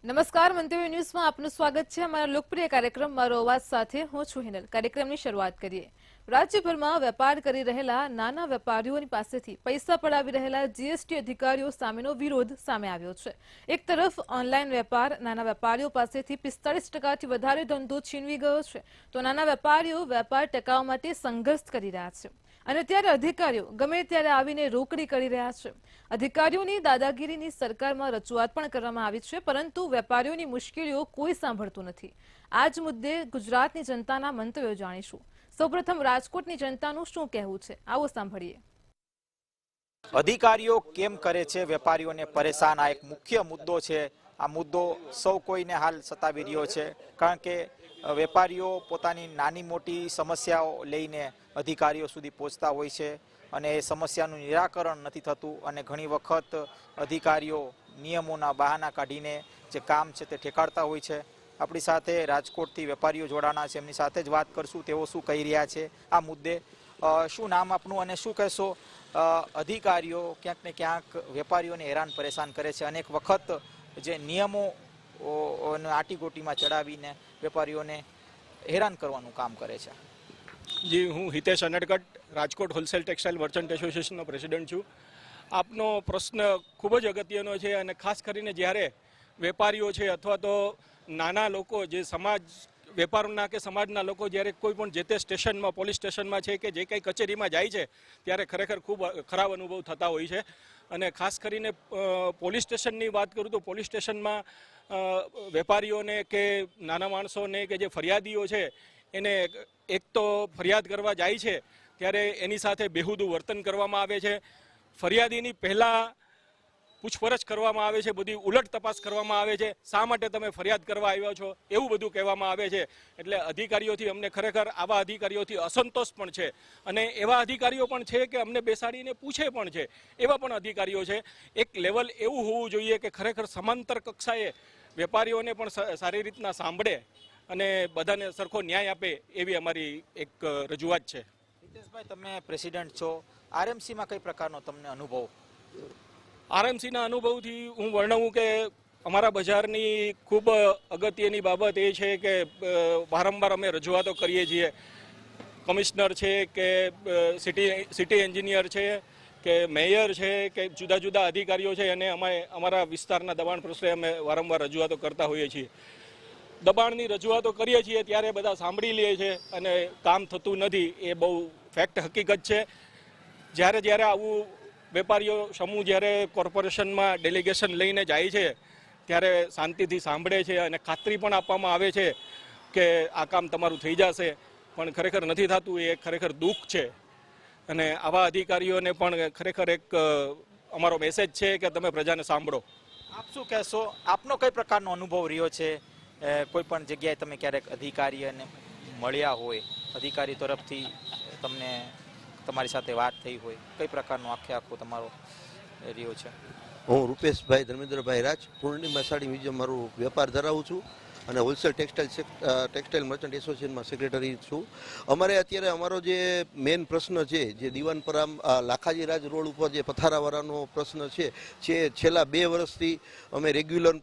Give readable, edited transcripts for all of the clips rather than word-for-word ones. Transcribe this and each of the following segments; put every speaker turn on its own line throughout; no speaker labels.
નમસ્કાર, મંતવ્ય ન્યૂઝમાં આપનું સ્વાગત છે। અમારા લોકપ્રિય કાર્યક્રમ મારો અવાજ સાથે હું છું હિનલ। કાર્યક્રમની શરૂઆત કરીએ। રાજ્યભરમાં વેપાર કરી રહેલા નાના વેપારીઓની પાસેથી પૈસા પડાવી રહેલા જીએસટી અધિકારીઓ સામેનો વિરોધ સામે આવ્યો છે। એક તરફ ઓનલાઈન વેપાર નાના વેપારીઓ પાસેથી 45% વધારે ધંધો છીનવી ગયો છે, તો નાના વેપારીઓ વેપાર ટકાવવા માટે સંઘર્ષ કરી રહ્યા છે, અને ત્યારે અધિકારીઓ ગમે ત્યારે આવીને રોકડી કરી રહ્યા છે। અધિકારીઓની દાદાગીરીની સરકારમાં રજૂઆત પણ કરવામાં આવી છે, પરંતુ વેપારીઓની મુશ્કેલીઓ કોઈ સાંભળતું નથી। આ જ મુદ્દે ગુજરાતની જનતાના મંતવ્યો જાણીશું। સૌપ્રથમ રાજકોટની જનતાનું શું કહેવું છે, આવો સાંભળીએ।
અધિકારીઓ કેમ કરે છે વેપારીઓને પરેશાન, આ એક મુખ્ય મુદ્દો છે। આ મુદ્દો સૌ કોઈને હાલ સતાવી રહ્યો છે, કારણ કે વેપારીઓ પોતાની નાની મોટી સમસ્યાઓ લઈને અધિકારીઓ સુધી પહોંચતા હોય છે, અને એ સમસ્યાનું નિરાકરણ નથી થતું, અને ઘણી વખત અધિકારીઓ નિયમોના બહાના કાઢીને જે કામ છે તે ઠેકાડતા હોય છે। આપણી સાથે રાજકોટથી વેપારીઓ જોડાણા છે, એમની સાથે જ વાત કરશું તેઓ શું કહી રહ્યા છે આ મુદ્દે। શું નામ આપનું અને શું કહેશો? અધિકારીઓ ક્યાંક ને ક્યાંક વેપારીઓને હેરાન પરેશાન કરે છે, અનેક વખત જે નિયમો આટીગોટીમાં ચડાવીને વેપારીઓને હેરાન કરવાનું કામ કરે છે।
જી, હું Hitesh Unadkat, Rajkot wholesale textile merchant એસોસિએશનનો પ્રેસિડેન્ટ છું। આપનો પ્રશ્ન ખૂબ જ અગત્યનો છે, અને ખાસ કરીને જ્યારે વેપારીઓ છે અથવા તો નાના લોકો જે સમાજ વેપારના કે સમાજના લોકો જ્યારે કોઈ પણ જે તે સ્ટેશનમાં, પોલીસ સ્ટેશનમાં છે કે જે કંઈ કચેરીમાં જાય છે, ત્યારે ખરેખર ખૂબ ખરાબ અનુભવ થતા હોય છે। અને ખાસ કરીને પોલીસ સ્ટેશનની વાત કરું તો પોલીસ સ્ટેશનમાં વેપારીઓને કે નાના માણસોને કે જે ફરિયાદીઓ છે એને એક તો ફરિયાદ કરવા જાય છે ત્યારે એની સાથે બેહુદું વર્તન કરવામાં આવે છે। ફરિયાદીની પહેલાં પૂછપરછ કરવામાં આવે છે, બધી ઉલટ તપાસ કરવામાં આવે છે। શા માટે તમે ફરિયાદ કરવા આવ્યા છો એવું બધું કહેવામાં આવે છે। એટલે અધિકારીઓથી અમને ખરેખર આવા અધિકારીઓથી અસંતોષ પણ છે, અને એવા અધિકારીઓ પણ છે કે અમને બેસાડીને પૂછે પણ છે, એવા પણ અધિકારીઓ છે। એક લેવલ એવું હોવું જોઈએ કે ખરેખર સમાંતર કક્ષાએ વેપારીઓને પણ સારી રીતના સાંભળે અને બધાને સરખો ન્યાય આપે, એવી અમારી એક રજૂઆત છે।
હિતેશભાઈ, તમે પ્રેસિડેન્ટ છો, આરએમસીમાં કઈ પ્રકારનો તમને અનુભવ?
આરએમસીના અનુભવથી હું વર્ણવું કે અમારા બજારની ખૂબ અગત્યની બાબત એ છે કે વારંવાર અમે રજૂઆતો કરીએ છીએ। કમિશનર છે કે સિટી એન્જિનિયર છે કે મેયર છે કે જુદા જુદા અધિકારીઓ છે, અને અમે અમારા વિસ્તારના દબાણ પ્રશ્ને અમે વારંવાર રજૂઆતો કરતા હોઈએ છીએ। દબાણની રજૂઆતો કરીએ છીએ ત્યારે બધા સાંભળી લે છે અને કામ થતું નથી, એ બહુ ફેક્ટ હકીકત છે। જ્યારે જ્યારે આવું વેપારીઓ સમૂહ જ્યારે કોર્પોરેશનમાં ડેલિગેશન લઈને જાય છે ત્યારે શાંતિથી સાંભળે છે, અને ખાતરી પણ આપવામાં આવે છે કે આ કામ તમારું થઈ જશે, પણ ખરેખર નથી થતું। એ ખરેખર દુઃખ છે, અને આવા અધિકારીઓને પણ ખરેખર એક અમારો મેસેજ છે કે તમે પ્રજાને સાંભળો।
આપ શું કહેશો? આપનો કઈ પ્રકારનો અનુભવ રહ્યો છે? કોઈ પણ જગ્યાએ તમે ક્યારેક અધિકારીને મળ્યા હોય, અધિકારી તરફથી તમને તમારી સાથે વાત થઈ હોય, કઈ પ્રકારનો આખો તમારો રહ્યો છે?
હું રૂપેશભાઈ ધર્મેન્દ્રભાઈ રાજ, પૂર્ણિમા સાડી મ્યુઝિયમ મારું વેપાર ધરાવું છું, અને હોલસેલ ટેક્સટાઇલ મર્ચન્ટ એસોસિએશનમાં સેક્રેટરી છું। અમારે અત્યારે અમારો જે મેઇન પ્રશ્ન છે, જે દીવાનપરા લાખાજી રાજ રોડ ઉપર જે પથારાવાળાનો પ્રશ્ન છે, છેલ્લા 2 વર્ષથી અમે રેગ્યુલર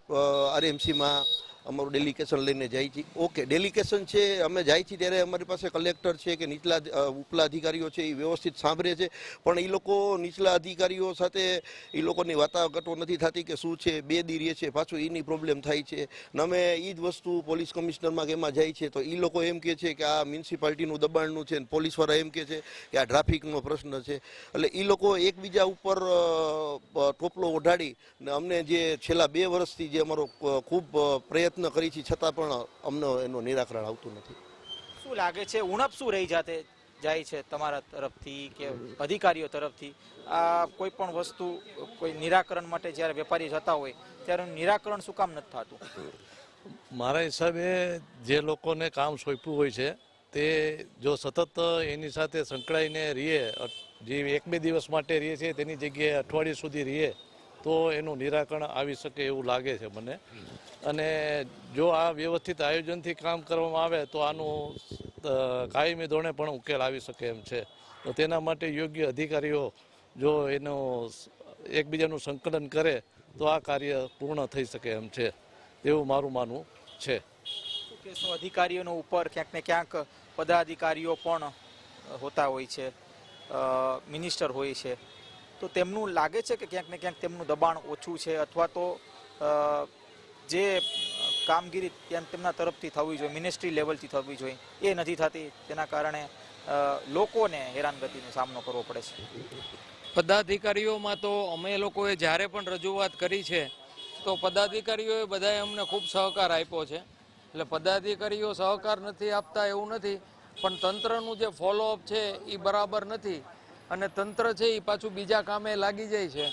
આરએમસીમાં અમારું ડેલિકેશન લઈને જાય છીએ। ઓકે, ડેલિકેશન છે, અમે જાય છીએ ત્યારે અમારી પાસે કલેક્ટર છે કે નીચલા ઉપલા અધિકારીઓ છે, એ વ્યવસ્થિત સાંભળે છે, પણ એ લોકો નીચલા અધિકારીઓ સાથે એ લોકોની વાટાઘાટો નથી થતી કે શું છે, 2 દી રહે છે, પાછું એની પ્રોબ્લેમ થાય છે। ને અમે એ જ વસ્તુ પોલીસ કમિશનરમાં કે એમાં જાય છે તો એ લોકો એમ કહે છે કે આ મ્યુનિસિપાલિટીનું દબાણનું છે, પોલીસવાળા એમ કહે છે કે આ ટ્રાફિકનો પ્રશ્ન છે। એટલે એ લોકો એકબીજા ઉપર ટોપલો ઓઢાડી ને અમને જે છેલ્લા 2 વર્ષથી જે અમારો ખૂબ પ્રયત્ન કરી છે, છતાં પણ અમને એનું નિરાકરણ આવતું નથી।
શું લાગે છે, ઉણપ શું રહી જાય છે તમારા તરફથી કે અધિકારીઓ તરફથી? આ કોઈ પણ વસ્તુ કોઈ નિરાકરણ માટે જ્યારે વેપારી જતા હોય ત્યારે નિરાકરણ શું કામ નથી થતું?
મારા હિસાબે જે લોકોને કામ સોંપ્યું હોય છે તે જો સતત એની સાથે સંકળાઈને રહીએ, જે 1-2 દિવસ માટે રહીએ છે તેની જગ્યાએ અઠવાડિયા સુધી રહીએ તો એનું નિરાકરણ આવી શકે એવું લાગે છે મને। અને જો આ વ્યવસ્થિત આયોજનથી કામ કરવામાં આવે તો આનું કાયમી ધોરણે પણ ઉકેલ આવી શકે એમ છે। તો તેના માટે યોગ્ય અધિકારીઓ જો એનું એકબીજાનું સંકલન કરે તો આ કાર્ય પૂર્ણ થઈ શકે એમ છે। એવું મારું માનવું છે.
શું કહેશો, અધિકારીઓનો ઉપર ક્યાંક ને ક્યાંક પદાધિકારીઓ પણ હોતા હોય છે, મિનિસ્ટર હોય છે, તો તેમનું લાગે છે કે ક્યાંક ને ક્યાંક તેમનું દબાણ ઓછું છે, અથવા તો જે કામગીરી તેમના તરફથી થવી જોઈએ, મિનિસ્ટ્રી લેવલથી થવી જોઈએ, એ નથી થતી, તેના કારણે લોકોને હેરાનગતિનો સામનો કરવો પડે છે?
પદાધિકારીઓમાં તો અમે લોકોએ જ્યારે પણ રજૂઆત કરી છે તો પદાધિકારીઓએ બધાએ અમને ખૂબ સહકાર આપ્યો છે. એટલે પદાધિકારીઓ સહકાર નથી આપતા એવું નથી, પણ તંત્રનું જે ફોલોઅપ છે એ બરાબર નથી, અને તંત્ર છે એ પાછું બીજા કામે લાગી જાય છે.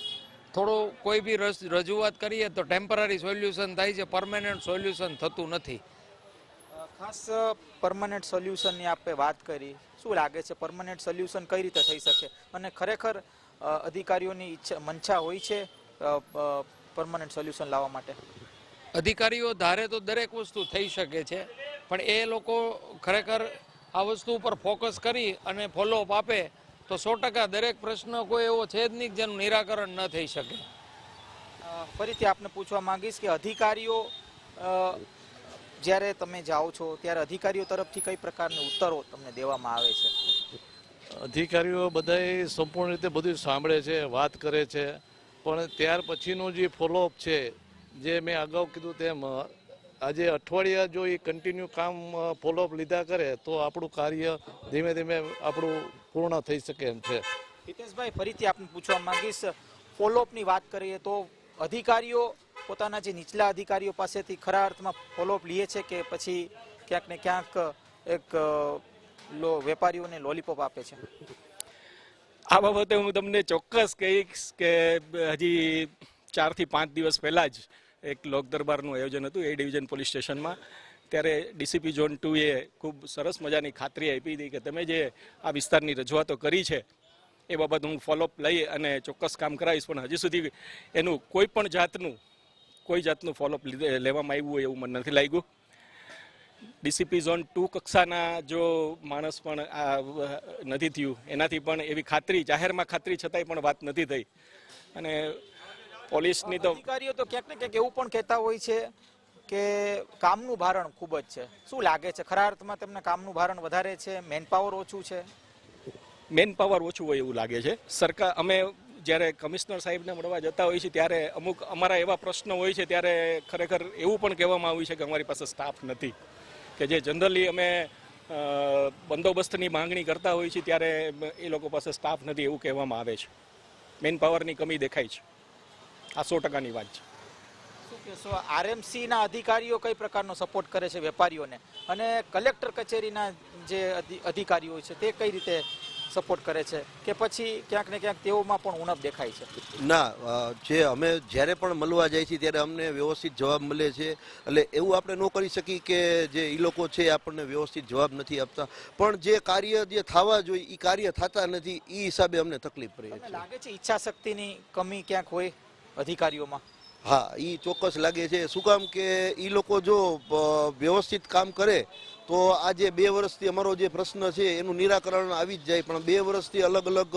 થોડું કોઈ બી રજૂઆત કરીએ તો ટેમ્પરરી સોલ્યુશન થાય છે, પરમેનન્ટ સોલ્યુશન થતું નથી.
ખાસ પરમનન્ટ સોલ્યુશનની આપણે વાત કરી, શું લાગે છે પરમનન્ટ સોલ્યુશન કઈ રીતે થઈ શકે, અને ખરેખર અધિકારીઓની ઈચ્છા મંશા હોય છે પરમનન્ટ સોલ્યુશન લાવવા માટે?
અધિકારીઓ ધારે તો દરેક વસ્તુ થઈ શકે છે, પણ એ લોકો ખરેખર આ વસ્તુ ઉપર ફોકસ કરી અને ફોલોઅપ આપે તો 100% દરેક પ્રશ્ન કોઈ એવો છે જ નહીં જેનું નિરાકરણ ન થઈ શકે.
ફરીથી આપને પૂછવા માંગીશ કે અધિકારીઓ જ્યારે તમે જાઓ છો ત્યારે અધિકારીઓ તરફથી કઈ પ્રકારની ઉત્તરો તમને દેવામાં આવે છે?
અધિકારીઓ બધાએ સંપૂર્ણ રીતે બધું સાંભળે છે, વાત કરે છે, પણ ત્યાર પછીનું જે ફોલોઅપ છે, જે મેં અગાઉ કીધું તેમ આજે અઠવાડિયા જો એ કન્ટિન્યુ કામ ફોલોઅપ લીધા કરે તો આપણું કાર્ય ધીમે ધીમે આપણું પૂર્ણ થઈ શકે એમ છે.
હિતેશભાઈ, ફરીથી આપને પૂછવા માંગીશ, ફોલોઅપની વાત કરીએ તો અધિકારીઓ પોતાના જે નીચલા અધિકારીઓ પાસેથી ખરા અર્થમાં ફોલોઅપ લે છે કે પછી ક્યાંક ને ક્યાંક એક વેપારીઓને લોલીપોપ આપે છે?
આ બાબતે હું તમને ચોક્કસ કહીશ કે હજી 4 થી 5 દિવસ પહેલાં જ એક લોક દરબારનું આયોજન હતું એ ડિવિઝન પોલીસ સ્ટેશનમાં. ત્યારે ડીસીપી ઝોન 2 એ ખૂબ સરસ મજાની ખાતરી આપી હતી કે તમે જે આ વિસ્તારની રજૂઆતો કરી છે એ બાબત હું ફોલોઅપ લઈ અને ચોક્કસ કામ કરાવીશ, પણ હજી સુધી એનું કોઈ જાતનું ફોલોઅપ લેવામાં આવ્યું હોય એવું મને નથી લાગ્યું. ડીસીપી ઝોન 2 કક્ષાના જો માણસ પણ આ નથી થયું, એનાથી પણ એવી ખાતરી, જાહેરમાં ખાતરી છતાંય પણ વાત નથી થઈ. અને પોલીસની તો
અધિકારીઓ તો ક્યાંક ને ક્યાંક એવું પણ કહેતા હોય છે કે કામનું ભારણ ખૂબ જ છે. શું લાગે છે, ખરા અર્થમાં તેમને કામનું ભારણ વધારે છે, મેન પાવર ઓછું છે?
મેન પાવર ઓછું હોય એવું લાગે છે. સરકાર, અમે જ્યારે કમિશનર સાહેબને મળવા જતા હોઈએ છીએ ત્યારે અમુક અમારા એવા પ્રશ્નો હોય છે ત્યારે ખરેખર એવું પણ કહેવામાં આવ્યું છે કે અમારી પાસે સ્ટાફ નથી, કે જે જનરલી અમે બંદોબસ્તની માંગણી કરતા હોઈએ છીએ ત્યારે એ લોકો પાસે સ્ટાફ નથી એવું કહેવામાં આવે છે. મેન પાવરની કમી દેખાય છે. આ 100%ની વાત છે.
શું કહેશો, આરએમસીના અધિકારીઓ કઈ પ્રકારનો સપોર્ટ કરે છે વેપારીઓને, અને કલેક્ટર કચેરીના જે અધિકારીઓ છે તે કઈ રીતે સપોર્ટ કરે છે, કે પછી ક્યાંક ને ક્યાંક તેઓમાં પણ ઉણપ દેખાય છે?
ના, જે અમે જ્યારે પણ મળવા જાય છીએ ત્યારે અમને વ્યવસ્થિત જવાબ મળે છે. એટલે એવું આપણે ન કરી શકીએ કે જે એ લોકો છે આપણને વ્યવસ્થિત જવાબ નથી આપતા, પણ જે કાર્ય જે થવા જોઈએ એ કાર્ય થતા નથી, એ હિસાબે અમને તકલીફ રહે છે.
લાગે છે ઈચ્છા શક્તિની કમી ક્યાંક હોય અધિકારીઓમાં?
હા, એ ચોક્કસ લાગે છે. શું કામ કે એ લોકો જો વ્યવસ્થિત કામ કરે તો આ જે 2 વર્ષથી અમારો જે પ્રશ્ન છે એનું નિરાકરણ આવી જ જાય, પણ 2 વર્ષથી અલગ અલગ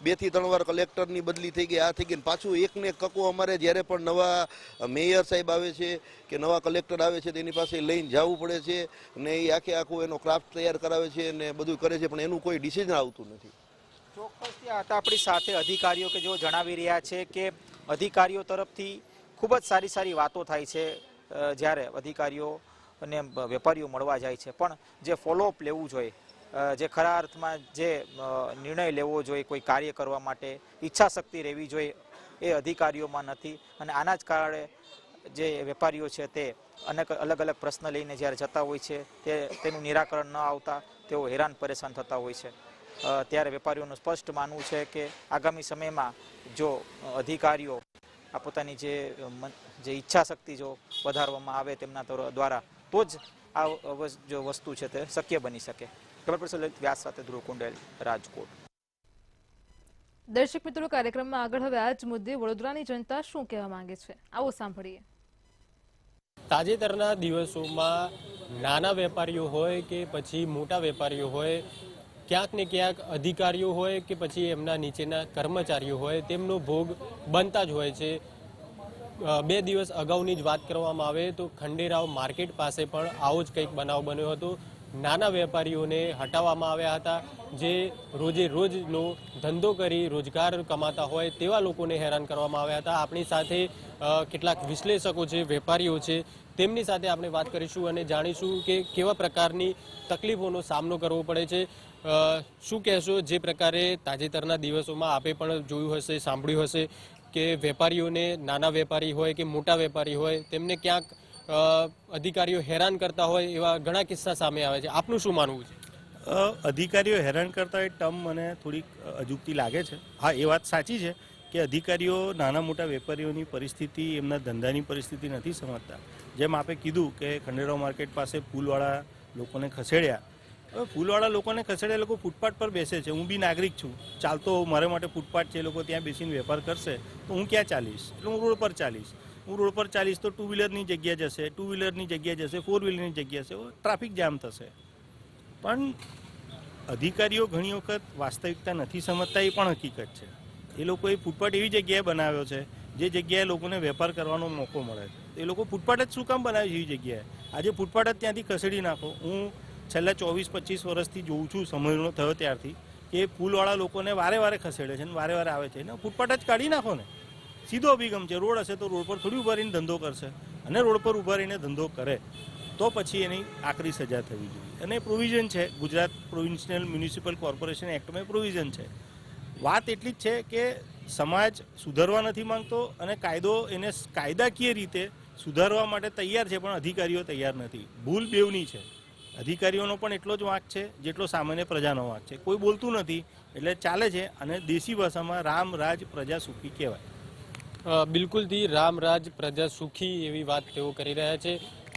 2 થી 3 વાર કલેક્ટરની બદલી થઈ ગઈ, આ થઈ ગઈ, પાછું એકને એક કકો અમારે જ્યારે પણ નવા મેયર સાહેબ આવે છે કે નવા કલેક્ટર આવે છે તેની પાસે લઈને જવું પડે છે, અને એ આખું એનો ક્રાફ્ટ તૈયાર કરાવે છે અને બધું કરે છે, પણ એનું કોઈ ડિસિઝન આવતું નથી.
ચોક્કસથી હતા આપણી સાથે અધિકારીઓ કે જેઓ જણાવી રહ્યા છે કે અધિકારીઓ તરફથી ખૂબ જ સારી વાતો થાય છે જ્યારે અધિકારીઓ અને વેપારીઓ મળવા જાય છે, પણ જે ફોલોઅપ લેવું જોઈએ, જે ખરા અર્થમાં જે નિર્ણય લેવો જોઈએ કોઈ કાર્ય કરવા માટે, ઈચ્છા શક્તિ રહેવી જોઈએ, એ અધિકારીઓમાં નથી. અને આના જ કારણે જે વેપારીઓ છે તે અલગ અલગ પ્રશ્ન લઈને જ્યારે જતા હોય છે તેનું નિરાકરણ ન આવતા તેઓ હેરાન પરેશાન થતા હોય છે. ત્યારે વેપારીઓનું સ્પષ્ટ માનવું છે કે આગામી સમયમાં જો અધિકારીઓ આ પોતાની જે ઈચ્છા શક્તિ જો વધારવામાં આવે તેમના દ્વારા, તો જ આ જો વસ્તુ છે તે શક્ય બની શકે. કેમેરા પર્સન લલિત વ્યાસ સાથે ધ્રુવ કુંડેલ, રાજકોટ.
દર્શક મિત્રો, કાર્યક્રમમાં આગળ હવે આ જ મુદ્દે વડોદરાની જનતા શું કહેવા માંગે છે, આવો સાંભળીએ.
તાજેતરના દિવસોમાં નાના વેપારીઓ હોય કે પછી મોટા વેપારીઓ હોય, ક્યાંક ને ક્યાંક અધિકારીઓ હોય કે પછી એમના નીચેના કર્મચારીઓ હોય, તેમનો ભોગ બનતા જ હોય છે. 2 દિવસ અગાઉની જ વાત કરવામાં આવે તો ખંડેરાવ માર્કેટ પાસે પણ આવો જ કંઈક બનાવ બન્યો હતો. નાના વેપારીઓને હટાવવામાં આવ્યા હતા, જે રોજે રોજનો ધંધો કરી રોજગાર કમાતા હોય તેવા લોકોને હેરાન કરવામાં આવ્યા હતા. આપણી સાથે કેટલાક વિશ્લેષકો છે, વેપારીઓ છે, તેમની સાથે આપણે વાત કરીશું અને જાણીશું કે કેવા પ્રકારની તકલીફોનો સામનો કરવો પડે છે. શું કહેશો, જે પ્રકારે તાજેતરના દિવસોમાં આપે પણ જોયું હશે, સાંભળ્યું હશે કે વેપારીઓને, નાના વેપારી હોય કે મોટા વેપારી હોય, તેમને ક્યાંક અધિકારીઓ હેરાન કરતા હોય એવા ઘણા કિસ્સા સામે આવે છે. આપનું શું માનવું છે?
અધિકારીઓ હેરાન કરતા એ ટર્મ મને થોડીક અજુગતી લાગે છે. હા, એ વાત સાચી છે કે અધિકારીઓ નાના મોટા વેપારીઓની પરિસ્થિતિ, એમના ધંધાની પરિસ્થિતિ નથી સમજતા. જેમ આપે કીધું કે ખંડેરાવ માર્કેટ પાસે પુલવાળા લોકોને ખસેડ્યા. હવે પુલવાળા લોકોને ખસેડ્યા, લોકો ફૂટપાથ પર બેસે છે. હું બી નાગરિક છું, ચાલતો મારા માટે ફૂટપાથ છે, લોકો ત્યાં બેસીને વેપાર કરશે તો હું ક્યાં ચાલીશ? એટલે હું રોડ પર ચાલીશ. હું રોડ પર ચાલીશ તો 2 વ્હીલરની જગ્યા જશે, 2 વ્હીલરની જગ્યા જશે, 4 વ્હીલરની જગ્યા જશે, ટ્રાફિક જામ થશે. પણ અધિકારીઓ ઘણી વખત વાસ્તવિકતા નથી સમજતા, એ પણ હકીકત છે. એ લોકોએ ફૂટપાથ એવી જગ્યાએ બનાવ્યો છે જે જગ્યાએ લોકોને વેપાર કરવાનો મોકો મળે છે. એ લોકો ફૂટપાથ જ શું કામ બનાવે છે એવી જગ્યાએ? આજે ફૂટપાથ જ ત્યાંથી ખસેડી નાખો. હું છેલ્લા 24-25 વર્ષથી જોઉં છું, સમયનો થયો ત્યારથી, કે પુલવાળા લોકોને વારે વારે ખસેડે છે ને વારે વારે આવે છે. ને ફૂટપાથ જ કાઢી નાખો ને. સીધો અભિગમ છે. રોડ હશે તો રોડ પર થોડી ઉભા રહીને ધંધો કરશે, અને રોડ પર ઉભા રહીને ધંધો કરે તો પછી એની આકરી સજા થવી જોઈએ. અને પ્રોવિઝન છે, Gujarat provincial municipal corporation એક્ટમાં provision છે. વાત એટલી જ છે કે સમાજ સુધારવા નથી માંગતો અને કાયદો એને કાયદાકીય રીતે સુધારવા માટે તૈયાર છે, પણ અધિકારીઓ તૈયાર નથી. ભૂલ બેવની છે. અધિકારીઓનો પણ એટલો જ વાંક છે જેટલો સામાન્ય પ્રજાનો વાંક છે. કોઈ બોલતું નથી એટલે ચાલે છે, અને દેશી ભાષામાં રામ રાજ પ્રજા સુખી કહેવાય.
બિલકુલથી રામ રાજ પ્રજા સુખી એવી વાત તેઓ કરી રહ્યા છે.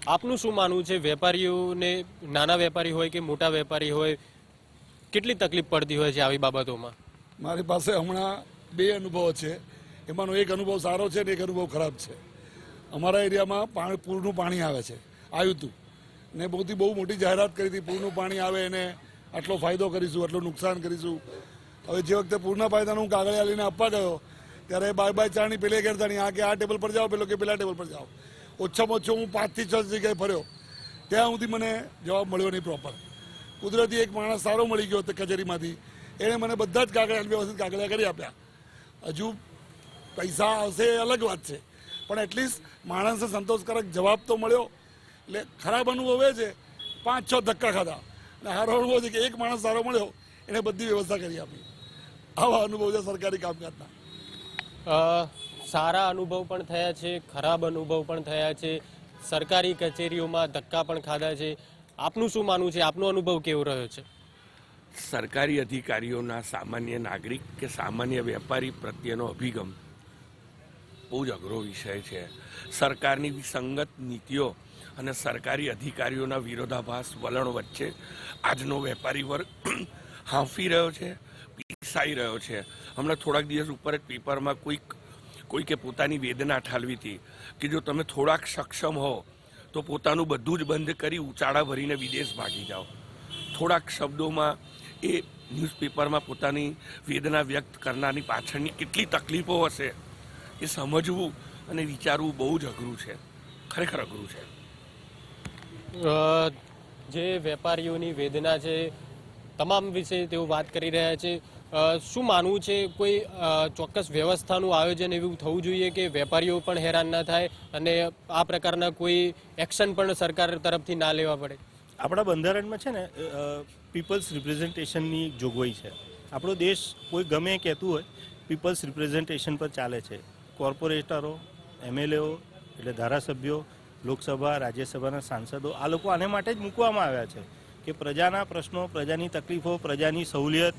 આપનું શું માનવું છે? વેપારીઓને, નાના વેપારી હોય કે મોટા વેપારી હોય, કેટલી તકલીફ પડતી હોય છે આવી બાબતોમાં?
મારી પાસે હમણાં 2 અનુભવો છે. એમાંનો એક અનુભવ સારો છે અને એક અનુભવ ખરાબ છે. અમારા એરિયામાં પૂરનું પાણી આવે છે, આવ્યું હતું ને બહુ મોટી જાહેરાત કરી હતી, પૂરનું પાણી આવે એને આટલો ફાયદો કરીશું, આટલું નુકસાન કરીશું. હવે જે વખતે પૂરના ફાયદાનું હું કાગળિયા લઈને આપવા ગયો ત્યારે 2 ચારની પેલે કહેતા આ કે આ ટેબલ પર જાઓ, પેલો કે પેલા ટેબલ પર જાઓ. ઓછામાં ઓછો હું 5 થી 6 જગ્યાએ ફર્યો, ત્યાં સુધી મને જવાબ મળ્યો નહીં પ્રોપર. કુદરતી એક માણસ સારો મળી ગયો તે કચેરીમાંથી, એણે મને બધા જ વ્યવસ્થિત કાગળિયા કરી આપ્યા. હજુ પૈસા આવશે એ અલગ વાત છે, પણ એટલીસ્ટ માણસને સંતોષકારક જવાબ તો મળ્યો. એટલે ખરાબ અનુભવ એ છે 5-6 ધક્કા ખાધા, અને સારો અનુભવ છે કે એક માણસ સારો મળ્યો, એણે બધી વ્યવસ્થા કરી આપી. આવા અનુભવ છે સરકારી કામકાજના.
સારા અનુભવ પણ થયા છે, ખરાબ અનુભવ પણ થયા છે, સરકારી કચેરીઓમાં ધક્કા પણ ખાધા છે. આપનું શું માનવું છે? આપનો અનુભવ કેવો રહ્યો છે?
સરકારી અધિકારીઓના સામાન્ય નાગરિક કે સામાન્ય વેપારી પ્રત્યેનો અભિગમ બહુ જ અઘરો વિષય છે. સરકારની વિસંગત નીતિઓ અને સરકારી અધિકારીઓના વિરોધાભાસ વલણ વચ્ચે આજનો વેપારી વર્ગ હાંફી રહ્યો છે, પીસાઈ રહ્યો છે. હમણાં થોડાક દિવસ ઉપર જ પેપરમાં કોઈકે પોતાની વેદના ઠાલવી હતી કે જો તમે થોડાક સક્ષમ હો તો પોતાનું બધું જ બંધ કરી ઉચાળા ભરીને વિદેશ ભાગી જાઓ. થોડાક શબ્દોમાં એ ન્યૂઝપેપરમાં પોતાની વેદના વ્યક્ત કરનારની પાછળની કેટલી તકલીફો હશે એ સમજવું અને વિચારવું બહુ જ અઘરું છે, ખરેખર અઘરું છે.
જે વેપારીઓની વેદના છે તમામ વિશે તેઓ વાત કરી રહ્યા છે. શું માનવું છે? કોઈ ચોક્કસ વ્યવસ્થાનું આયોજન એવું થવું જોઈએ કે વેપારીઓ પણ હેરાન ના થાય અને આ પ્રકારના કોઈ એક્શન પણ સરકાર તરફથી ના લેવા પડે?
આપણા બંધારણમાં છે ને પીપલ્સ રિપ્રેઝન્ટેશનની જોગવાઈ છે. આપણો દેશ કોઈ ગમે કહેતું હોય પીપલ્સ રિપ્રેઝન્ટેશન પર ચાલે છે. કોર્પોરેટરો, MLAઓ એટલે ધારાસભ્યો, લોકસભા, રાજ્યસભાના સાંસદો, આ લોકો આને માટે જ મૂકવામાં આવ્યા છે કે પ્રજાના પ્રશ્નો, પ્રજાની તકલીફો, પ્રજાની સહુલિયત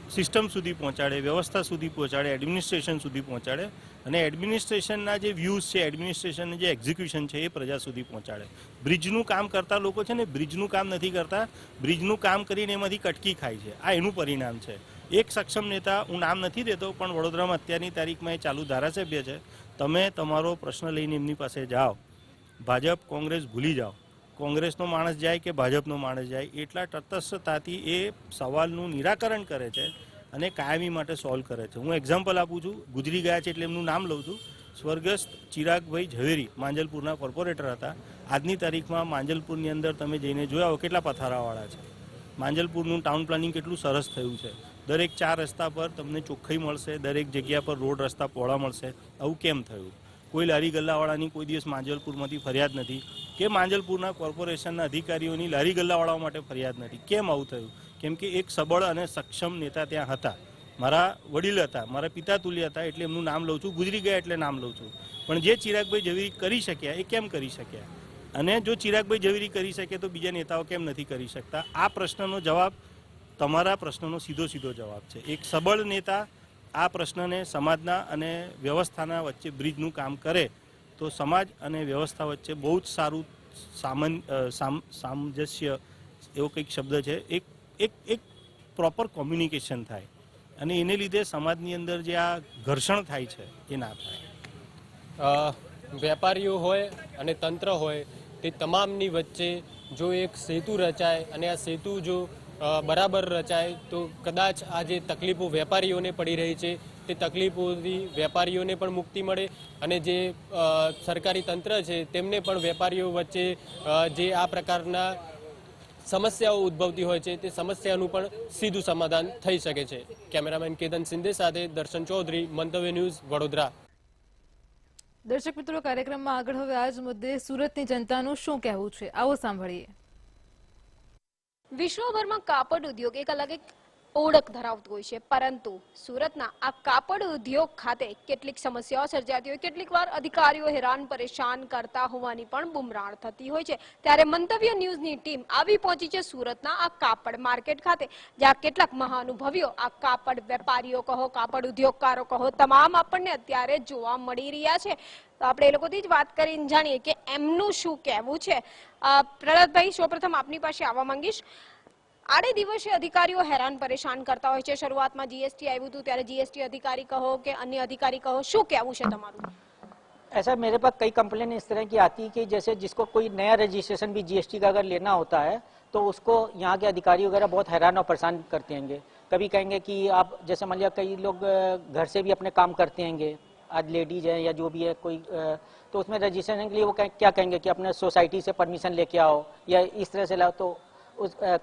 સિસ્ટમ સુધી પહોંચાડે, વ્યવસ્થા સુધી પહોંચાડે, એડમિનિસ્ટ્રેશન સુધી પહોંચાડે, અને એડમિનિસ્ટ્રેશનના જે વ્યૂઝ છે, એડમિનિસ્ટ્રેશનનું જે એક્ઝિક્યુશન છે એ પ્રજા સુધી પહોંચાડે. બ્રિજનું કામ કરતા લોકો છે ને બ્રિજનું કામ નથી કરતા, બ્રિજનું કામ કરીને એમાંથી કટકી ખાય છે. આ એનું પરિણામ છે. એક સક્ષમ નેતા, હું નામ નથી દેતો, પણ વડોદરામાં અત્યારની તારીખમાં એ ચાલુ ધારાસભ્ય છે. તમે તમારો પ્રશ્ન લઈને એમની પાસે જાઓ, ભાજપ કોંગ્રેસ ભૂલી જાઓ, કોંગ્રેસનો માણસ જાય કે ભાજપનો માણસ જાય, એટલા તટસ્થતાથી એ સવાલનું નિરાકરણ કરે છે અને કાયમી માટે સોલ્વ કરે છે. હું એક્ઝામ્પલ આપું છું, ગુજરી ગયા છે એટલે એમનું નામ લઉં છું. સ્વર્ગસ્થ ચિરાગભાઈ ઝવેરી માંજલપુરના કોર્પોરેટર હતા. આજની તારીખમાં માંજલપુરની અંદર તમે જઈને જોયા હો કેટલા પથારાવાળા છે. માંજલપુરનું ટાઉન પ્લાનિંગ કેટલું સરસ થયું છે. દરેક 4 રસ્તા પર તમને ચોખ્ખાઈ મળશે, દરેક જગ્યા પર રોડ રસ્તા પહોળા મળશે. આવું કેમ થયું? કોઈ લારી ગલ્લાવાળાની કોઈ દિવસ માંજલપુરમાંથી ફરિયાદ નથી કે માંજલપુરના કોર્પોરેશનના અધિકારીઓની લારી ગલ્લાવાળાઓ માટે ફરિયાદ નથી. કેમ આવું થયું? કેમ કે એક સબળ અને સક્ષમ નેતા ત્યાં હતા. મારા વડીલ હતા, મારા પિતા તુલ્ય હતા, એટલે એમનું નામ લઉં છું. ગુજરી ગયા એટલે નામ લઉં છું. પણ જે ચિરાગભાઈ ઝવેરી કરી શક્યા એ કેમ કરી શક્યા? અને જો ચિરાગભાઈ ઝવેરી કરી શકે તો બીજા નેતાઓ કેમ નથી કરી શકતા? આ પ્રશ્નનો જવાબ તમારા પ્રશ્નનો સીધો જવાબ છે. એક સબળ નેતા આ પ્રશ્નને સમાજના અને વ્યવસ્થાના વચ્ચે બ્રિજનું કામ કરે તો સમાજ અને વ્યવસ્થા વચ્ચે બહુ જ સારું સામંજસ્ય એવો કંઈક શબ્દ છે, એક પ્રોપર કોમ્યુનિકેશન થાય અને એને લીધે સમાજની અંદર જે આ ઘર્ષણ થાય છે એ ના થાય.
વેપારીઓ હોય અને તંત્ર હોય તે તમામની વચ્ચે જો એક સેતુ રચાય અને આ સેતુ જો બરાબર રચાય તો કદાચ આ જે તકલીફો વેપારીઓને પડી રહી છે તે તકલીફોથી વેપારીઓને પણ મુક્તિ મળે અને જે સરકારી તંત્ર છે તેમને પણ વેપારીઓ વચ્ચે જે આ પ્રકારના સમસ્યાઓ ઉદ્ભવતી હોય છે તે સમસ્યાનું પણ સીધું સમાધાન થઈ શકે છે. કેમેરામેન કેતન સિંધે સાથે દર્શન ચૌધરી, મંતવ્ય ન્યૂઝ, વડોદરા.
દર્શક મિત્રો, કાર્યક્રમમાં આગળ હવે આ જ મુદ્દે સુરતની જનતાનું શું કહેવું છે, આવો સાંભળીએ.
વિશ્વભરમાં કાપડ ઉદ્યોગ એક અલગ એક ઓળખ ધરાવતું હોય છે, પરંતુ સુરતના આ કાપડ ઉદ્યોગ ખાતે કેટલીક સમસ્યાઓ સર્જાતી હોય, કેટલીક વાર અધિકારીઓ હેરાન પરેશાન કરતા હોવાની પણ બુમરાણ થતી હોય છે. ત્યારે મંતવ્ય ન્યૂઝની ટીમ આવી પહોંચી છે સુરતના આ કાપડ માર્કેટ ખાતે, જ્યાં કેટલાક મહાનુભાવીઓ, આ કાપડ વેપારીઓ કહો, કાપડ ઉદ્યોગકારો કહો, તમામ આપણને અત્યારે જોવા મળી રહ્યા છે. તો આપણે એ લોકોથી જ વાત કરીને જાણીએ કે એમનું શું કહેવું છે. પ્રહલાદભાઈ, સૌપ્રથમ આપની પાસે આવવા માંગીશ. આડે દિવસે અધિકારીઓ હેરાન પરેશાન કરતા હોય છે. શરૂઆતમાં જીએસટી આવ્યું હતું ત્યારે જીએસટી અધિकारी કહો કે अन्य अधिकारी कहो, શું કહેવું છે તમારું?
ऐसा मेरे पास कई कंप्लेन इस तरह की आती है कि जैसे जिसको कोई नया रजिस्ट्रेशन भी जीएसटी का अगर लेना होता है तो उसको यहाँ के अधिकारी वगैरह बहुत हैरान और परेशान करते हैं. कभी कहेंगे कि आप जैसे मान लिया कई लोग घर से भी अपने काम करते हैं, आज लेडीज है या जो भी है कोई, तो उसमें रजिस्ट्रेशन के लिए वो क्या कहेंगे कि अपने सोसाइटी से परमिशन लेके आओ या इस तरह से लाओ, तो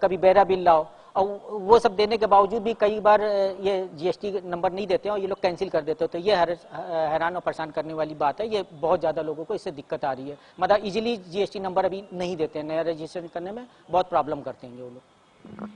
कभी बेरा बिल लाओ, और वो सब देने के बावजूद भी कई बार ये जीएसटी नंबर नहीं देते हैं और ये लोग कैंसिल कर देते हैं. तो ये हैरान और परेशान करने वाली बात है. ये बहुत ज़्यादा लोगों को इससे दिक्कत आ रही है. मतलब इजीली जीएसटी नंबर अभी नहीं देते हैं, नया रजिस्ट्रेशन करने में बहुत प्रॉब्लम करते हैं वो लोग.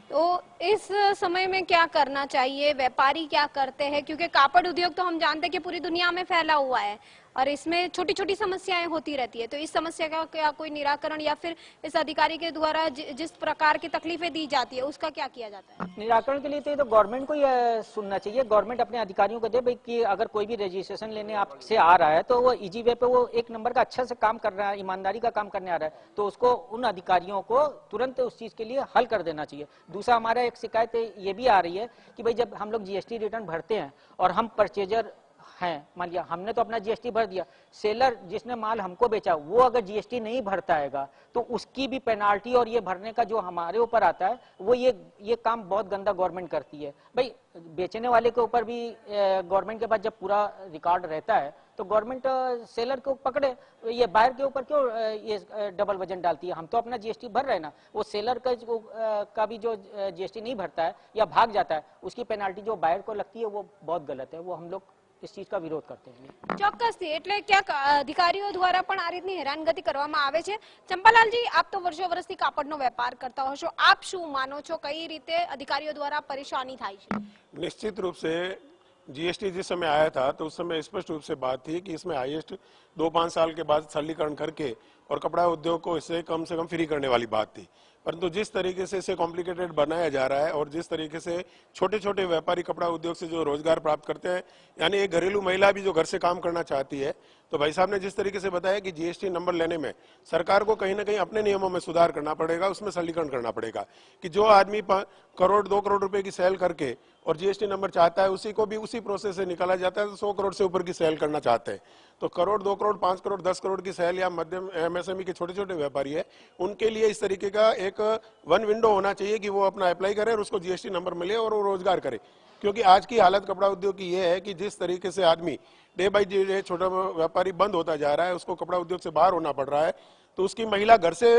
तो इस समय में क्या करना चाहिए? व्यापारी क्या करते हैं? क्योंकि कापड़ उद्योग तो हम जानते हैं कि पूरी दुनिया में फैला हुआ है और इसमें छोटी छोटी समस्याएं होती रहती है. तो इस समस्या का क्या कोई निराकरण या फिर इस अधिकारी के द्वारा जिस प्रकार की तकलीफें दी जाती है उसका क्या किया जाता है?
निराकरण के लिए तो गवर्नमेंट को ही सुनना चाहिए. गवर्नमेंट अपने अधिकारियों को दे भाई कि अगर कोई भी रजिस्ट्रेशन लेने आपसे आ रहा है तो वो इजी वे पे वो एक नंबर का अच्छा से काम कर रहा है, ईमानदारी का काम करने आ रहा है, तो उसको उन अधिकारियों को तुरंत उस चीज के लिए हल कर देना चाहिए. दूसरा, हमारा एक शिकायत ये भी आ रही है कि भाई जब हम लोग जीएसटी रिटर्न भरते हैं और हम परचेजर हैं, मान लिया हमने तो अपना जीएसटी भर दिया, सेलर जिसने माल हमको बेचा वो अगर जीएसटी नहीं भरता हैगा तो उसकी भी पेनाल्टी और ये भरने का जो हमारे ऊपर आता है वो ये काम बहुत गंदा गवर्नमेंट करती है. भाई बेचने वाले के ऊपर भी गवर्नमेंट के पास जब पूरा रिकॉर्ड रहता है तो गवर्नमेंट सेलर को पकड़े, ये बायर के ऊपर क्यों ये डबल वजन डालती है? हम तो अपना जीएसटी भर रहे हैं ना, वो सेलर का भी जो जीएसटी नहीं भरता है या भाग जाता है उसकी पेनाल्टी जो बायर को लगती है वो बहुत गलत है. वो हम लोग इस चीज का विरोध करते हैं.
ચોક્કસથી. એટલે ક્યાંક અધિકારીઓ દ્વારા પણ આ રીતની હેરાનગતિ કરવામાં આવે છે. ચંપાલાલજી, આપ તો વર્ષો વર્ષથી કાપડનો વેપાર કરતા હશો, આપ શું માનો છો, કઈ રીતે અધિકારીઓ દ્વારા પરેશાनी થાય છે?
निश्चित रूप से जीएसटी जिस समय आया था तो उस समय स्पष्ट रूप से बात थी कि इसमें हाईएस्ट 2-5 साल के बाद सरलीकरण करके और कपड़ा उद्योग को इससे कम से कम फ्री करने वाली बात थी. परंतु जिस तरीके से इसे कॉम्प्लिकेटेड बनाया जा रहा है और जिस तरीके से छोटे छोटे व्यापारी कपड़ा उद्योग से जो रोजगार प्राप्त करते हैं, यानी एक घरेलू महिला भी जो घर से काम करना चाहती है, तो भाई साहब ने जिस तरीके से बताया कि जीएसटी नंबर लेने में सरकार को कहीं ना कहीं अपने नियमों में सुधार करना पड़ेगा, उसमें सरलीकरण करना पड़ेगा कि जो आदमी 2 करोड़ रुपए की सेल करके और जीएसटी नंबर चाहता है उसी को भी उसी प्रोसेस से निकाला जाता है. तो 100 करोड़ से ऊपर की सेल करना चाहते हैं तो 1 करोड़, 2 करोड़, 5 करोड़, 10 करोड़ की सेल या मध्यम एमएसएमई के छोटे छोटे व्यापारी है, उनके लिए इस तरीके का एक वन विंडो होना चाहिए कि वो अपना अप्लाई करे और उसको जीएसटी नंबर मिले और वो रोजगार करे. क्योंकि आज की हालत कपड़ा उद्योग की ये है कि जिस तरीके से आदमी डे बाई डे छोटा व्यापारी बंद होता जा रहा है, उसको कपड़ा उद्योग से बाहर होना पड़ रहा है, तो उसकी महिला घर से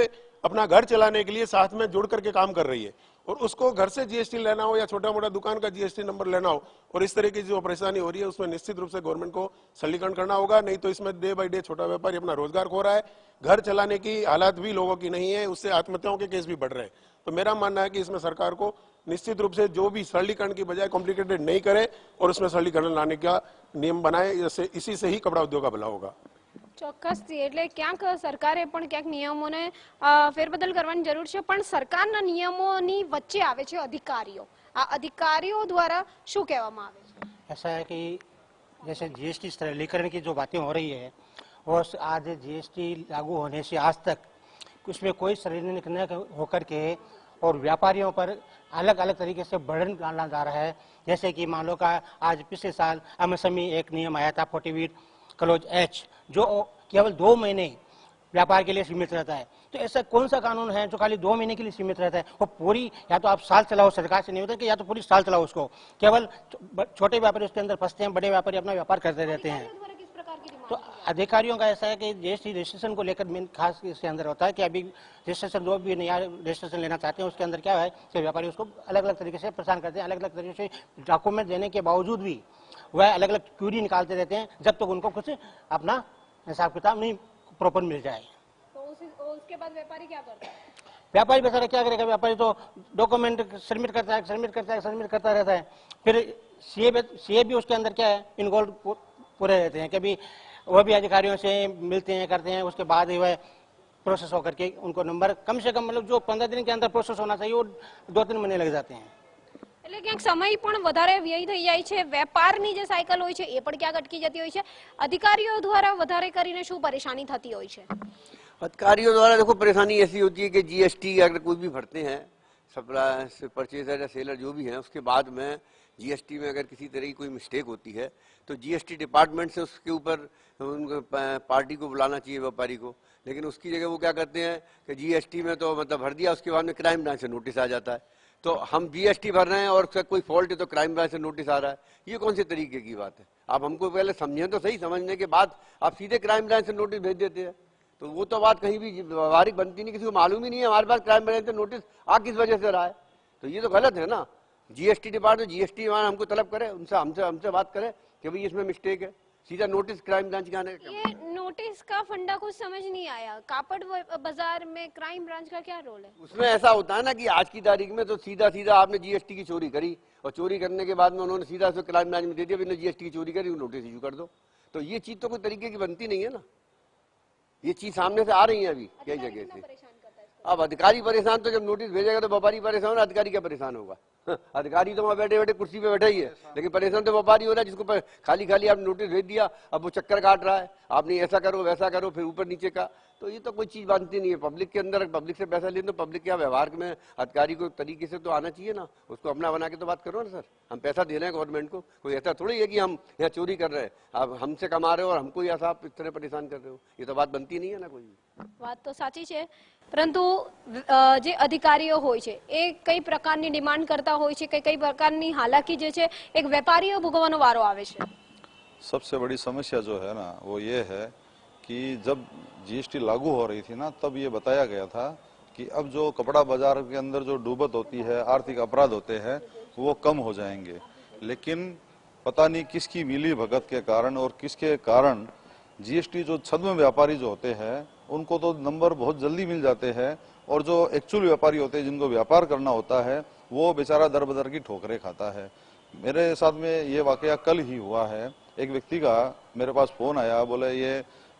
अपना घर चलाने के लिए साथ में जुड़ करके काम कर रही है, और उसको घर से जीएसटी लेना हो या छोटा मोटा दुकान का जीएसटी नंबर लेना हो, और इस तरह की जो परेशानी हो रही है उसमें निश्चित रूप से गवर्नमेंट को सरलीकरण करना होगा। नहीं तो इसमें डे बाई डे छोटा व्यापारी अपना रोजगार खो रहा है, घर चलाने की हालात भी लोगों की नहीं है, उससे आत्महत्याओं के केस भी बढ़ रहे हैं। तो मेरा मानना है कि इसमें सरकार को निश्चित रूप से जो भी सरलीकरण की बजाय कॉम्प्लिकेटेड नहीं करे और उसमें सरलीकरण लाने का नियम बनाए, इसी से ही कपड़ा उद्योग का भला होगा।
ચોક્કસથી એટલે ક્યાંક સરકારે પણ ક્યાંક નિયમોને ફેરબદલ કરવાની જરૂર છે, પણ સરકારના નિયમોની વચ્ચે આવે છે અધિકારીઓ। આ અધિકારીઓ દ્વારા શું કહેવામાં આવે છે?
ऐसा है कि जैसे जीएसटी सरलीकरण की जो बातें हो रही है, और आज जीएसटी लागू होने से आज तक उसमें कोई सरलीकरण न होकर के और व्यापारियों पर अलग अलग तरीके से बर्डन डाला जा रहा है। जैसे कि मान लो का आज पिछले साल एमएसएमई एक नियम आया था 48 क्लॉज एच, जो केवल 2 महीने व्यापार के लिए सीमित रहता है। तो ऐसा कौन सा कानून है जो खाली 2 महीने के लिए सीमित रहता है? वो पूरी, या तो आप साल चलाओ, सरकार से निवेदन कि या तो पूरी साल चलाओ उसको। केवल छोटे व्यापारी उसके अंदर फंसते हैं, बड़े व्यापारी अपना व्यापार करते रहते हैं। तो अधिकारियों का ऐसा है कि जीएसटी रजिस्ट्रेशन को लेकर मेन खास इसके अंदर होता है कि अभी रजिस्ट्रेशन जो भी नया रजिस्ट्रेशन लेना चाहते हैं उसके अंदर क्या है कि व्यापारी उसको अलग अलग तरीके से परेशान करते हैं। अलग अलग तरीके से डॉक्यूमेंट देने के बावजूद भी वह अलग अलग क्यूरी निकालते रहते हैं जब तक उनको कुछ अपना हिसाब किताब नहीं प्रॉपर मिल जाए।
तो उसके बाद व्यापारी क्या करता है?
व्यापारी बेचारा क्या करेगा? व्यापारी तो डॉक्यूमेंट सबमिट करता रहता है। फिर सीए भी उसके अंदर क्या है, इन्वॉल्व पूरे रहते हैं। कभी वह भी अधिकारियों से मिलते हैं, करते हैं, उसके बाद ही वह प्रोसेस होकर के उनको नंबर कम से कम, मतलब जो 15 दिन के अंदर प्रोसेस होना चाहिए वो 2-3 महीने लग जाते हैं।
એટલે ક્યાંક સમય પણ વધારે વ્યય થઈ જાય છે, વેપારની જે સાયકલ હોય છે એ પણ ક્યાંક અટકી જતી હોય છે। અધિકારીઓ દ્વારા વધારે કરીને શું પરેશાની થતી હોય છે?
अधिकारियों द्वारा देखो परेशानी ऐसी होती है कि जीएसटी अगर कोई भी भरते हैं, सप्लायर परचेजर या सेलर जो भी हैं, उसके बाद में जीएसटी में अगर किसी तरह की कोई मिस्टेक होती है तो जीएसटी डिपार्टमेंट से उसके ऊपर पार्टी को बुलाना चाहिए, व्यापारी को। लेकिन उसकी जगह वो क्या करते हैं कि जीएसटी में तो मतलब भर दिया, उसके बाद में क्राइम ब्रांच से नोटिस आ जाता है। तो हम जीएसटी भर रहे हैं और उसका कोई फॉल्ट है तो क्राइम ब्रांच से नोटिस आ रहा है। ये कौन से तरीके की बात है? आप हमको पहले समझें तो सही, समझने के बाद आप सीधे क्राइम ब्रांच से नोटिस भेज देते हैं, तो वो तो बात कहीं भी व्यवहारिक बनती नहीं। किसी को मालूम ही नहीं है हमारे पास क्राइम ब्रांच से नोटिस आ किस वजह से रहा है, तो ये तो गलत है ना। जीएसटी डिपार्टमेंट, जीएसटी वाला हमको तलब करे, उनसे हमसे बात करे कि भाई इसमें मिस्टेक है, सीधा नोटिस क्राइम ब्रांच का आने।
ये नोटिस का फंडा कुछ समझ नहीं आया। कापड़ बाजार में क्राइम ब्रांच का क्या रोल है?
उसमें ऐसा होता है ना कि आज की तारीख में तो सीधा आपने जीएसटी की चोरी करी और चोरी करने के बाद में उन्होंने सीधा से क्राइम ब्रांच में दे दिया, मैंने जीएसटी की चोरी करी, नोटिस इशू कर दो। तो ये चीज तो कोई तरीके की बनती नहीं है ना। ये चीज सामने से आ रही है अभी कई जगह से। अब अधिकारी परेशान, तो जब नोटिस भेजेगा तो व्यापारी परेशान, अधिकारी क्या परेशान होगा? अधिकारी तो वहाँ बैठे बैठे कुर्सी पे बैठा ही है, लेकिन परेशान तो व्यापारी हो रहा है जिसको खाली आपने नोटिस भेज दिया, अब वो चक्कर काट रहा है, आपने ऐसा करो वैसा करो, फिर ऊपर नीचे का। तो ये तो कोई चीज बनती नहीं है। पब्लिक के अंदर पब्लिक से पैसा ले तो पब्लिक के व्यवहार में अधिकारी को तरीके से तो आना चाहिए ना, उसको अपना बना के तो बात करो ना। सर हम पैसा दे रहे हैं गवर्नमेंट को, कोई ऐसा थोड़ी है कि हम यहाँ चोरी कर रहे हैं, आप हमसे कमा रहे हो और हमको ऐसा आप इस तरह परेशान कर रहे हो, ये तो बात बनती नहीं है ना कोई।
વાત તો સાચી છે, પરંતુ જે અધિકારીઓ હોય છે એ કઈ પ્રકારની ડિમાન્ડ કરતા હોય છે, કઈ પ્રકારની હાલાકી જે છે એક વેપારીઓ ભોગવવાનો વારો આવે છે?
सबसे बड़ी समस्या जो है ना वो ये है कि जब जीएसटी लागू हो रही थी ना, तब ये बताया गया था कि अब जो कपड़ा बाजार के अंदर जो डूबत होती है, आर्थिक अपराध होते हैं, वो कम हो जाएंगे। लेकिन पता नहीं किसकी मिली भगत के कारण और किसके कारण जीएसटी जो छद्म व्यापारी जो होते हैं उनको तो नंबर बहुत जल्दी मिल जाते हैं, और जो एक्चुअल व्यापारी होते हैं जिनको व्यापार करना होता है वो बेचारा दर बदर की ठोकरें खाता है। मेरे साथ में ये वाकया कल ही हुआ है। एक व्यक्ति का मेरे पास फोन आया, बोले ये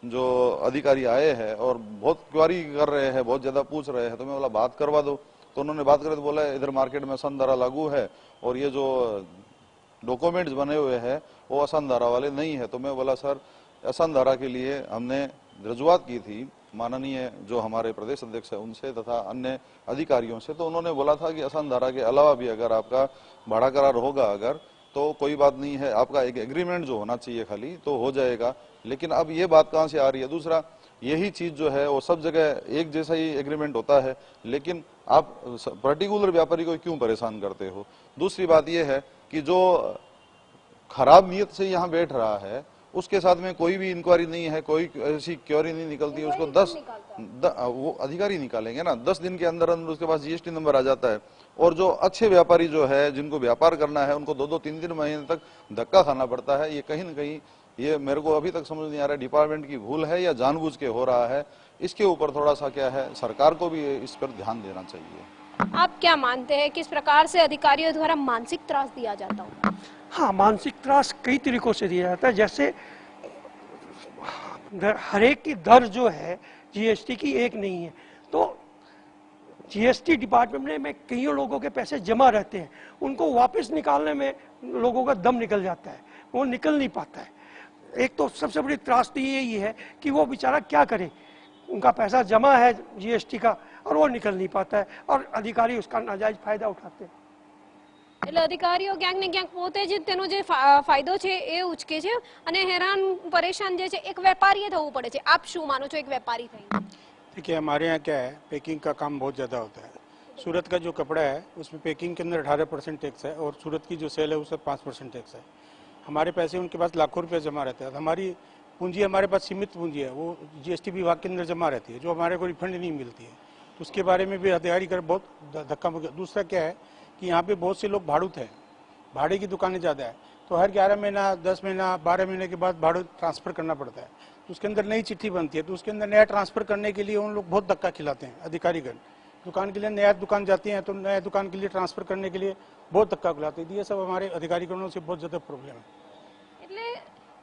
जो अधिकारी आए हैं और बहुत क्वारी कर रहे हैं, बहुत ज्यादा पूछ रहे हैं, तो मैं बोला बात करवा दो। तो उन्होंने बात करे तो बोला इधर मार्केट में आसान धारा लागू है और ये जो डॉक्यूमेंट्स बने हुए हैं वो आसान धारा वाले नहीं है। तो मैं बोला सर आसान धारा के लिए हमने रजुआत की थी माननीय जो हमारे प्रदेश अध्यक्ष है उनसे तथा अन्य अधिकारियों से, तो उन्होंने बोला था कि आसान धारा के अलावा भी अगर आपका भाड़ा करार होगा अगर तो कोई बात नहीं है, आपका एक एग्रीमेंट जो होना चाहिए खाली तो हो जाएगा। लेकिन अब ये बात कहाँ से आ रही है? दूसरा, यही चीज जो है वो सब जगह एक जैसा ही एग्रीमेंट होता है, लेकिन आप पर्टिकुलर व्यापारी को क्यों परेशान करते हो? दूसरी बात यह है कि जो खराब नीयत से यहाँ बैठ रहा है उसके साथ में कोई भी इंक्वायरी नहीं है, कोई ऐसी क्योरी नहीं निकलती है, उसको वो अधिकारी निकालेंगे ना। 10 दिन के अंदर अंदर उसके पास जीएसटी नंबर आ जाता है। और जो अच्छे व्यापारी जो है, जिनको व्यापार करना है, उनको 2-2, 3-3 महीने तक धक्का खाना पड़ता है। ये कहीं न कहीं, ये मेरे को अभी तक समझ नहीं आ रहा है डिपार्टमेंट की भूल है या जानबूझ के हो रहा है। इसके ऊपर थोड़ा सा क्या है, सरकार को भी इस पर ध्यान देना चाहिए।
आप क्या मानते हैं किस प्रकार से अधिकारियों द्वारा मानसिक त्रास दिया जाता हो?
हाँ, मानसिक त्रास कई तरीकों से दिया जाता है। जैसे हर एक की दर जो है जीएसटी की एक नहीं है, तो जीएसटी डिपार्टमेंट में कईयों लोगों के पैसे जमा रहते हैं, उनको वापस निकालने में लोगों का दम निकल जाता है, वो निकल नहीं पाता है। एक तो सबसे बड़ी त्रासदी यही है कि वो बेचारा क्या करे, उनका पैसा जमा है जीएसटी का और वो निकल नहीं पाता है, और अधिकारी उसका नाजायज फायदा उठाते हैं।
એટલે અધિકારીઓ ક્યાંક ને ક્યાંક પોતે જ તેનો જે ફાયદો છે એ ઉચકે છે અને હેરાન પરેશાન જે છે એક વેપારીએ થવું પડે છે। આપ શું માનો છો એક વેપારી થઈ?
देखिए, हमारे यहाँ क्या है, पैकिंग का काम बहुत ज़्यादा होता है। सूरत का जो कपड़ा है उसमें पैकिंग के अंदर 18% टैक्स है और सूरत की जो सेल है उसमें 5% टैक्स है। हमारे पैसे उनके पास लाखों रुपए जमा रहते हैं। हमारी पूंजी, हमारे पास सीमित पूंजी है, वो जीएसटी विभाग के अंदर जमा रहती है, जो हमारे को रिफंड नहीं मिलती है। तो उसके बारे में भी अधिकारी कर बहुत धक्का मुक्की। दूसरा क्या है कि यहाँ पे बहुत से लोग भाड़ूत हैं, भाड़े की दुकानें ज़्यादा है, तो हर 11 महीना, 10 महीना, 12 महीने के बाद भाड़ू ट्रांसफ़र करना पड़ता है। तो उसके अंदर नई चिट्ठी बनती है, तो उसके अंदर नया ट्रांसफ़र करने के लिए उन लोग बहुत धक्का खिलाते हैं। अधिकारीगण दुकान के लिए, नया दुकान जाती हैं तो नया दुकान के लिए ट्रांसफ़र करने के लिए बहुत धक्का खिलाते हैं। ये सब हमारे अधिकारीगणों से बहुत ज़्यादा प्रॉब्लम है।
એટલે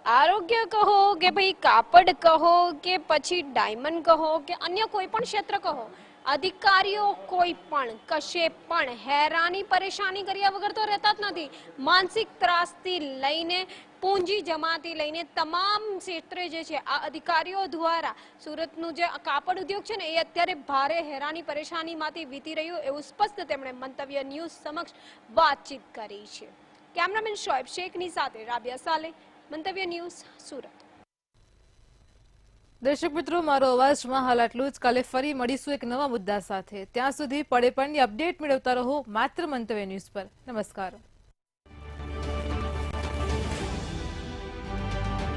આરોગ્ય કહો કે ભાઈ કાપડ કહો કે પછી ડાયમંડ કહો કે अन्य કોઈ પણ ક્ષેત્ર કહો, અધિકારીઓ કોઈ પણ કશે પણ હેરાની પરેશાની કર્યા વગર તો રહેતા જ નથી। માનસિક ત્રાસથી લઈને પૂંજી જમાથી લઈને તમામ ક્ષેત્રે જે છે આ અધિકારીઓ દ્વારા સુરતનું જે કાપડ ઉદ્યોગ છે ને એ અત્યારે ભારે હેરાની પરેશાનીમાંથી વીતી રહ્યું એવું સ્પષ્ટ તેમણે મંતવ્ય ન્યૂઝ સમક્ષ વાતચીત કરી છે। કેમેરામેન શોએબ શેખની સાથે રાબિયા સાલે, મંતવ્ય ન્યૂઝ, સુરત।
દર્શક મિત્રો, મારો અવાજમાં હાલ આટલું જ। કાલે ફરી મળીશું એક નવા મુદ્દા સાથે। ત્યાં સુધી પડે પડની અપડેટ મેળવતા રહો માત્ર મંતવ્ય ન્યૂઝ પર। નમસ્કાર।